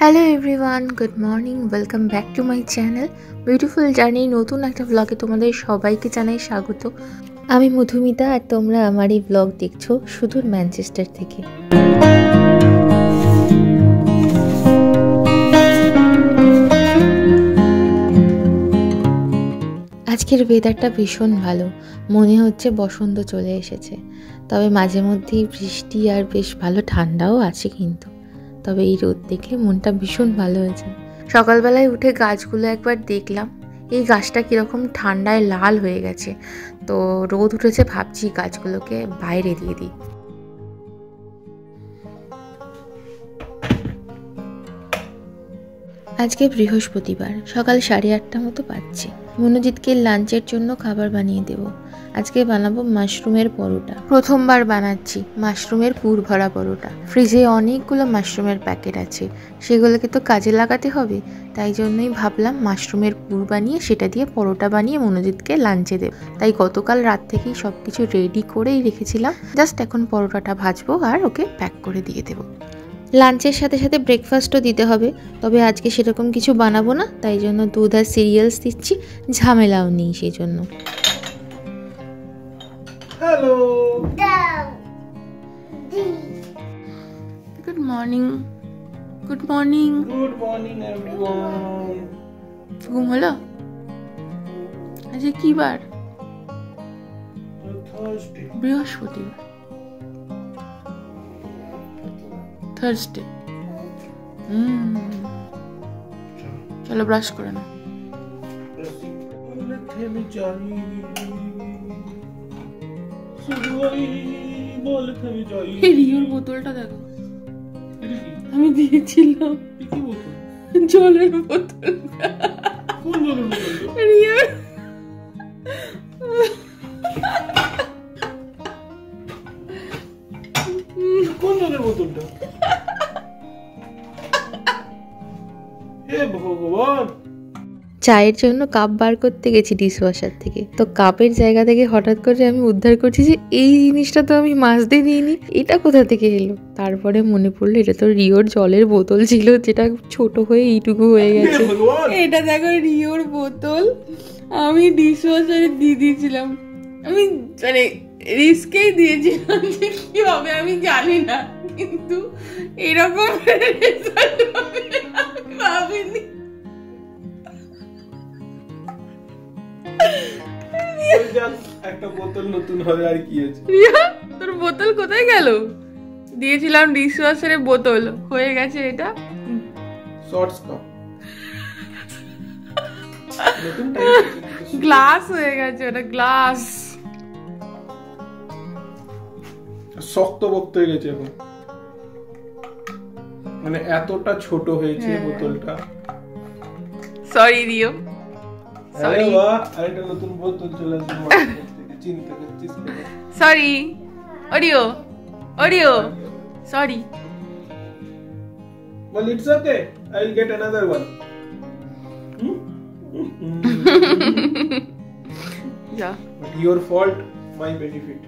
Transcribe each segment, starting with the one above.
Hello everyone, good morning, welcome back to my channel beautiful journey. নতুন একটা ব্লগে তোমাদের সবাইকে জানাই স্বাগত। আমি মধুমিতা আর তোমরা আমার এই ব্লগ দেখছো সুদূর ম্যানচেস্টার থেকে। আজকের ওয়েদারটা ভীষণ ভালো, মনে হচ্ছে বসন্ত চলে এসেছে। তবে মাঝে মধ্যেই বৃষ্টি আর বেশ ভালো ঠান্ডাও আছে কিন্তু। তবে এই রোদ দেখে মনটা ভীষণ ভালো হয়েছে। সকালবেলায় উঠে গাছগুলো একবার দেখলাম, এই গাছটা কীরকম ঠান্ডায় লাল হয়ে গেছে। তো রোদ উঠেছে, ভাবছি গাছগুলোকে বাইরে দিয়ে দিই। আজকে বৃহস্পতিবার, সকাল 8:30 মতো বাজছে। মনোজিৎকে লাঞ্চের জন্য খাবার বানিয়ে দেব। আজকে বানাবো মাশরুমের পরোটা। প্রথমবার বানাচ্ছি মাশরুমের পুর ভরা পরোটা। ফ্রিজে অনেকগুলো মাশরুমের প্যাকেট আছে, সেগুলোকে তো কাজে লাগাতে হবে। তাই জন্যই ভাবলাম মাশরুমের পুর বানিয়ে সেটা দিয়ে পরোটা বানিয়ে মনোজিৎকে লাঞ্চে দেব। তাই গতকাল রাত থেকেই সব কিছু রেডি করেই রেখেছিলাম। জাস্ট এখন পরোটাটা ভাজবো আর ওকে প্যাক করে দিয়ে দেবো। লাঞ্চের সাথে সাথে ব্রেকফাস্টও দিতে হবে, তবে আজকে সেরকম কিছু বানাবো না, তাই জন্য দুধ আর সিরিয়ালস দিচ্ছি, ঝামেলাও নেই সেই জন্য। Hello, good morning. Good morning. Good morning everyone. ঘুম হলো? আজকে কি বার? থার্সডে। বৃহস্পতিবার, থার্সডে। চলো ব্রাশ করে নাও। থেমে যাই, শুধু ওই বল থেমে যাই। রিওর বোতলটা দেখো, আমি দিয়েছিলাম কি বোতল? জলের বোতল। কোন জলের বোতল? রিওর কোন জলের বোতলটা? হে ভগবান! চায়ের জন্য কাপ বার করতে গেছি ডিশওয়াশার থেকে, তো কাপের জায়গা থেকে হঠাৎ করে আমি উদ্ধার করছি যে এই জিনিসটা তো আমি মাজতে দিইনি, এটা কোথা থেকে এলো। তারপরে মনে পড়লো এটা তো রিওর জলের বোতল ছিল, যেটা ছোট হয়ে এইটুকু হয়ে গেছে। এটা দেখো রিওর বোতল, আমি ডিশওয়াশারে দিয়ে দিয়েছিলাম। আমি মানে রিস্কেই দিয়েছিলাম যে কি হবে আমি জানি না, কিন্তু এরকম ভাবিনি। একটা বোতল নতুন হবে আর কি আছে। রিয়া, তোর বোতল কোথায় গেল? দিয়েছিলাম ডিশওয়াশারে, বোতল হয়ে গেছে এটা শর্টস কাপ, নতুন গ্লাস হয়ে গেছে, এটা গ্লাস। শক্ত বক্ত হয়ে গেছে এখন, মানে এতটা ছোট হয়েছে বোতলটা। সরি রিও, আরে বাহ, আরেকটা নতুন বোতল চলে আসবে মার্কেট থেকে, চিন্তা করছিস কেন? Sorry audio, audio sorry. Well, it's okay. I'll get another one. Yeah. But your fault, my benefit.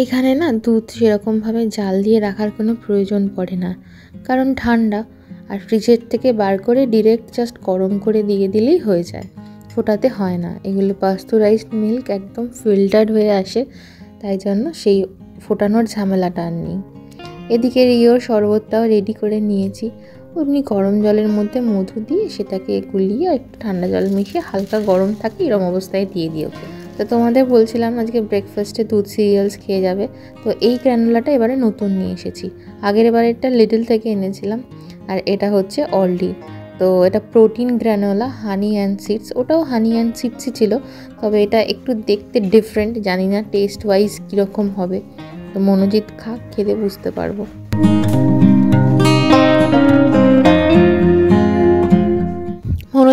এখানে না দুধ সেরকমভাবে জাল দিয়ে রাখার কোনো প্রয়োজন পড়ে না, কারণ ঠান্ডা। আর ফ্রিজের থেকে বার করে ডিরেক্ট জাস্ট গরম করে দিয়ে দিলেই হয়ে যায়, ফোটাতে হয় না। এগুলো পাস্তুরাইজড মিল্ক, একদম ফিল্টার্ড হয়ে আসে, তাই জন্য সেই ফোটানোর ঝামেলাটা আর নেই। এদিকে রিওর শরবতটাও রেডি করে নিয়েছি। এমনি গরম জলের মধ্যে মধু দিয়ে সেটাকে গুলিয়ে একটু ঠান্ডা জল মিশিয়ে হালকা গরম থাকে এরম অবস্থায় দিয়ে দিই ওকে। তো তোমাদের বলছিলাম আজকে ব্রেকফাস্টে দুধ সিরিয়ালস খেয়ে যাবে, তো এই গ্র্যানুলাটা এবারে নতুন নিয়ে এসেছি। আগের এবারেরটা লিটল থেকে এনেছিলাম, আর এটা হচ্ছে অলডি। তো এটা প্রোটিন গ্র্যানুলা, হানি অ্যান্ড সিডস। ওটাও হানি অ্যান্ড সিডসই ছিল, তবে এটা একটু দেখতে ডিফারেন্ট, জানি না টেস্ট ওয়াইজ কীরকম হবে। তো মনোজিৎ খাক, খেলে বুঝতে পারবো।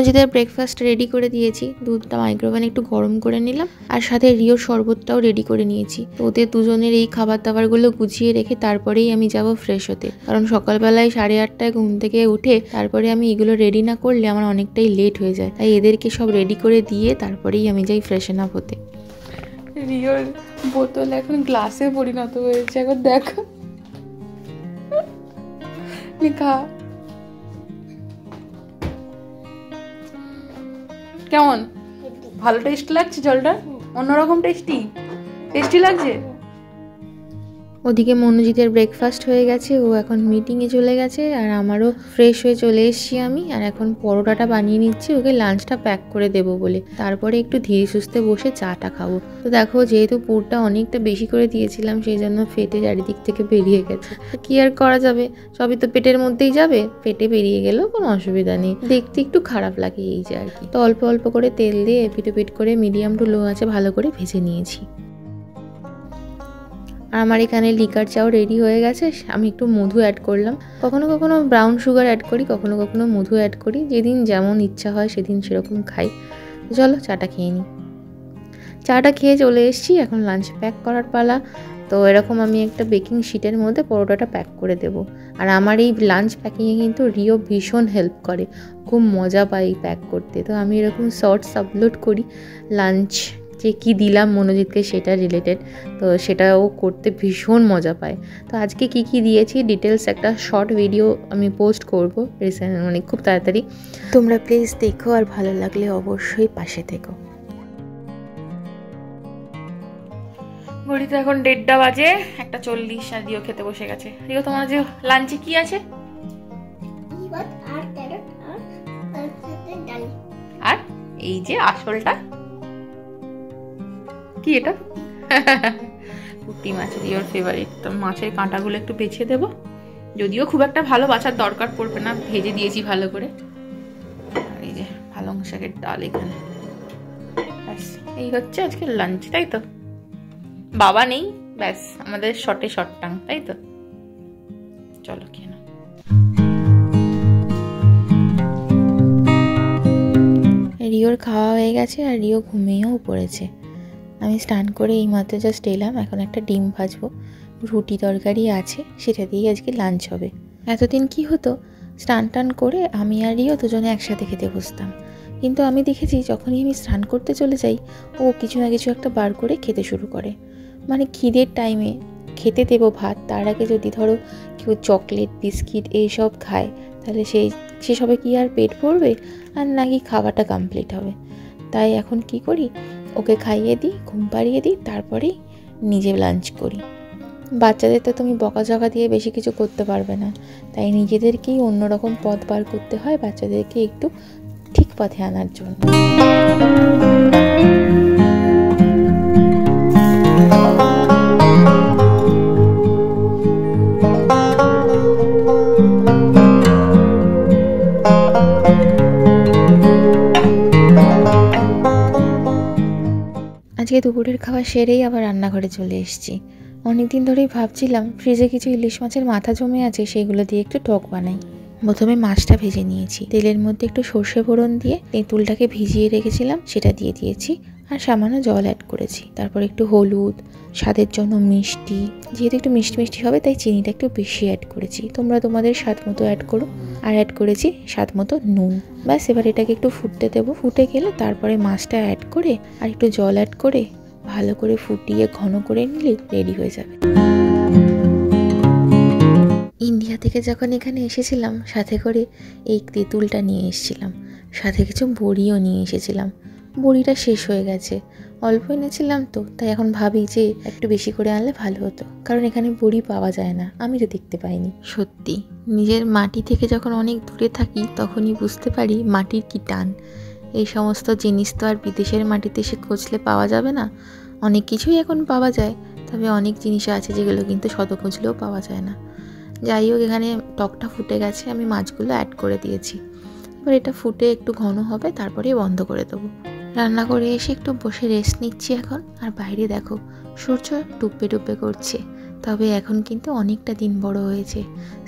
মনোজিতের ব্রেকফাস্ট রেডি করে দিয়েছি, দুধটা মাইক্রোওভেনে একটু গরম করে নিলাম, আর সাথে রিওর শরবতটাও রেডি করে নিয়েছি। তো ওদের দুজনের এই খাবার দাবারগুলো গুছিয়ে রেখে তারপরেই আমি যাব ফ্রেশ হতে, কারণ সকালবেলায় 8:30টায় ঘুম থেকে উঠে তারপরে আমি এগুলো রেডি না করলে আমার অনেকটাই লেট হয়ে যায়। তাই এদেরকে সব রেডি করে দিয়ে তারপরেই আমি যাই ফ্রেশন আপ হতে। রিওর বোতল এখন গ্লাসে পরিণত হয়েছে, এখন দেখো লিখা কেমন, ভালো টেস্ট লাগছে জলটা, অন্যরকম টেস্টি লাগছে। ওদিকে মনোজিতের ব্রেকফাস্ট হয়ে গেছে, ও এখন মিটিংয়ে চলে গেছে, আর আমারও ফ্রেশ হয়ে চলে এসেছি আমি, আর এখন পরোটাটা বানিয়ে নিচ্ছি ওকে লাঞ্চটা প্যাক করে দেবো বলে, তারপরে একটু ধীরে সুস্থে বসে চাটা খাবো। তো দেখো যেহেতু পুরটা অনেকটা বেশি করে দিয়েছিলাম সেই জন্য ফেটে চারিদিক থেকে বেরিয়ে গেছে। কি আর করা যাবে, সবই তো পেটের মধ্যেই যাবে, পেটে বেরিয়ে গেলেও কোনো অসুবিধা নেই, দেখতে একটু খারাপ লাগে এই যে আর কি। তো অল্প অল্প করে তেল দিয়ে এপিট করে মিডিয়াম টু লো আছে ভালো করে ভেজে নিয়েছি। আর আমার এখানে লিকার চাও রেডি হয়ে গেছে, আমি একটু মধু অ্যাড করলাম, কখনো কখনো ব্রাউন সুগার অ্যাড করি, কখনো কখনো মধু অ্যাড করি, যেদিন যেমন ইচ্ছা হয় সেদিন সেরকম খাই। চলো চাটা খেয়ে নিই। চাটা খেয়ে চলে এসেছি, এখন লাঞ্চ প্যাক করার পালা। তো এরকম আমি একটা বেকিং শিটের মধ্যে পরোটাটা প্যাক করে দেব। আর আমার এই লাঞ্চ প্যাকিংয়ে কিন্তু রিও ভীষণ হেল্প করে, খুব মজা পাই প্যাক করতে। তো আমি এরকম শর্টস আপলোড করি লাঞ্চ যে কী দিলাম মনোজিৎকে সেটা রিলেটেড, তো সেটাও করতে ভীষণ মজা পায়। তো আজকে কি কি দিয়েছি ডিটেলস একটা শর্ট ভিডিও আমি পোস্ট করব রিসেন্ট, মানে খুব তাড়াতাড়ি। তোমরা প্লিজ দেখো, আর ভালো লাগলে অবশ্যই পাশে থেকো। ঘড়িতে এখন 1:30 বাজে, 1:40, আর রিও খেতে বসে গেছে। রিও তোমার যে লাঞ্চে কি আছে? আর এই যে আসলটা কি, এটা পুঁটি মাছ, রিওর ফেভারিট। তো মাছের কাঁটাগুলো একটু বেছে দেবো, যদিও খুব একটা ভালো বাছার দরকার পড়বে না, ভেজে দিয়েছি ভালো করে। আর এই যে পালং শাকের ডাল এখানে। ব্যাস এই হচ্ছে আজকে লাঞ্চ, তাই তো? বাবা নেই, ব্যাস আমাদের শর্টে শর্ট টাং, তাই তো? চলো খেয়ে নাও। রিওর খাওয়া হয়ে গেছে আর রিও ঘুমিয়েও পড়েছে। আমি স্নান করে এইমাত্র জাস্ট এলাম, এখন একটা ডিম ভাজবো, রুটি তরকারি আছে, সেটা দিয়েই আজকে লাঞ্চ হবে। এতদিন কি হতো, স্নান টান করে আমি আর রিও দুজনে একসাথে খেতে বসতাম, কিন্তু আমি দেখেছি যখনই আমি স্নান করতে চলে যাই ও কিছু না কিছু একটা বার করে খেতে শুরু করে। মানে খিদের টাইমে খেতে দেবো ভাত, তার আগে যদি ধরো কেউ চকলেট বিস্কিট এইসব খায়, তাহলে সেসবে কি আর পেট ভরবে, আর নাকি খাওয়াটা কমপ্লিট হবে। তাই এখন কি করি, ওকে খাইয়ে দিই, ঘুম পাড়িয়ে দিই, তারপরেই নিজে লাঞ্চ করি। বাচ্চাদের তো তুমি বকাঝকা দিয়ে বেশি কিছু করতে পারবে না, তাই নিজেদেরকেই অন্যরকম পথ বার করতে হয় বাচ্চাদেরকে একটু ঠিক পথে আনার জন্য। আজকে দুপুরের খাওয়া সেরেই আবার রান্নাঘরে চলে এসেছি। অনেকদিন ধরেই ভাবছিলাম ফ্রিজে কিছু ইলিশ মাছের মাথা জমে আছে, সেগুলো দিয়ে একটু টক বানাই। প্রথমে মাছটা ভেজে নিয়েছি, তেলের মধ্যে একটু সর্ষে ফোড়ন দিয়ে তেঁতুলটাকে ভিজিয়ে রেখেছিলাম সেটা দিয়ে দিয়েছি, আর সামান্য জল অ্যাড করেছি। তারপর একটু হলুদ, স্বাদের জন্য মিষ্টি, যেহেতু একটু মিষ্টি মিষ্টি হবে তাই চিনিটা একটু বেশি অ্যাড করেছি, তোমরা তোমাদের স্বাদ মতো অ্যাড করো। আর অ্যাড করেছি স্বাদ মতো নুন। ব্যাস এবার এটাকে একটু ফুটতে দেবো, ফুটে গেলে তারপরে মাছটা অ্যাড করে আর একটু জল অ্যাড করে ভালো করে ফুটিয়ে ঘন করে নিলে রেডি হয়ে যাবে। ইন্ডিয়া থেকে যখন এখানে এসেছিলাম সাথে করে এই তেঁতুলটা নিয়ে এসেছিলাম, সাথে কিছু বড়িও নিয়ে এসেছিলাম। বড়িটা শেষ হয়ে গেছে, অল্প এনেছিলাম তো, তাই এখন ভাবি যে একটু বেশি করে আনলে ভালো হতো, কারণ এখানে বড়ি পাওয়া যায় না, আমি তো দেখতে পাইনি। সত্যি নিজের মাটি থেকে যখন অনেক দূরে থাকি তখনই বুঝতে পারি মাটির কি টান। এই সমস্ত জিনিস তো আর বিদেশের মাটিতে এসে খুঁজলে পাওয়া যাবে না। অনেক কিছুই এখন পাওয়া যায়, তবে অনেক জিনিস আছে যেগুলো কিন্তু শত খুঁজলেও পাওয়া যায় না। যাই হোক, এখানে টকটা ফুটে গেছে, আমি মাছগুলো অ্যাড করে দিয়েছি। এবার এটা ফুটে একটু ঘন হবে, তারপরে বন্ধ করে দেবো। রান্না করে এসে একটু বসে রেস্ট নিচ্ছি এখন। আর বাইরে দেখো সূর্য ডুববে ডুববে করছে, তবে এখন কিন্তু অনেকটা দিন বড় হয়েছে।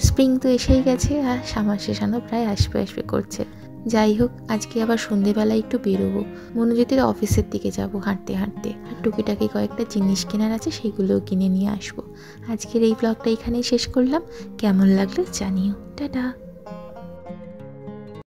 স্প্রিং তো এসেই গেছে, আর সামার শেষানো প্রায় আসবে করছে। যাই হোক, আজকে আবার সন্ধেবেলায় একটু বেরোবো, মনোজ্যোতির অফিসের দিকে যাব হাঁটতে হাঁটতে। আর টুকিটাকি কয়েকটা জিনিস কেনার আছে, সেগুলোও কিনে নিয়ে আসবো। আজকের এই ব্লগটা এখানেই শেষ করলাম। কেমন লাগলো জানিও। টাটা।